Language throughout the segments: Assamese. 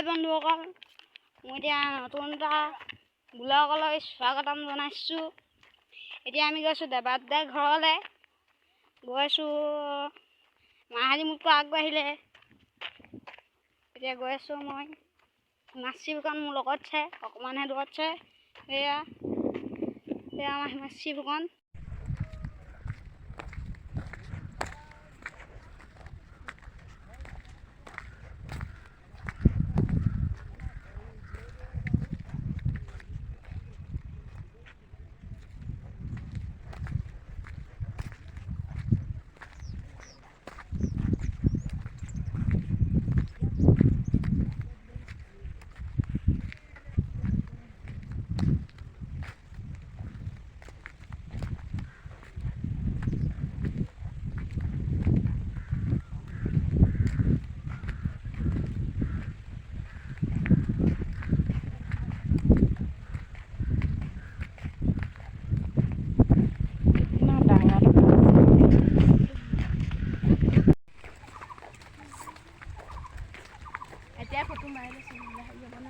বন্ধুসকল, মই এতিয়া নতুন এটা ব্লগলৈ স্বাগতম জনাইছোঁ। এতিয়া আমি গৈছোঁ দেৱাদাৰ ঘৰলৈ, গৈছোঁ মাহাৰী মোতকৈ আগবাঢ়িলে। এতিয়া গৈ আছোঁ মই হিমাশ্ৰী ফুকন মোৰ লগত আছে, অকণমানহে দূৰত আছে। এয়া আমাৰ হিমাশ্ৰী ফুকন। এতিয়া ফটো মাৰি লৈছোঁ।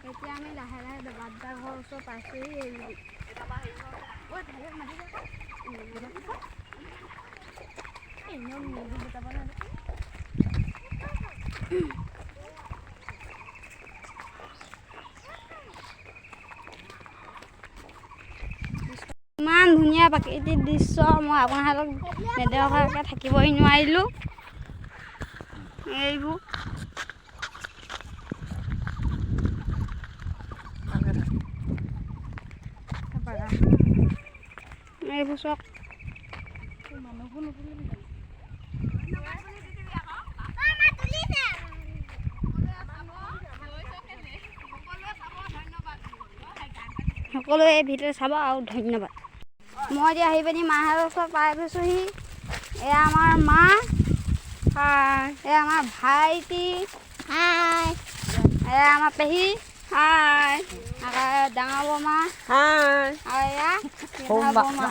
এতিয়া আমি লাহে লাহে দেৱাদাৰ ঘৰৰ ওচৰত পাইছোঁহি। ইমান ধুনীয়া প্ৰাকৃতিক দৃশ্য, মই আপোনালোকক নেদেখাকৈ থাকিবই নোৱাৰিলোঁ। এইবোৰ এইবোৰ চব সকলোৱে এই ভিডিঅ' চাব আৰু ধন্যবাদ। মই এতিয়া আহি পিনি মাহঁতৰ ওচৰত পাই গৈছোঁহি। এয়া আমাৰ মা, এয়া আমাৰ ভাইটি, এয়া আমাৰ পেহী, ডাঙৰ বৰমা, আৰু এয়া বৰমা।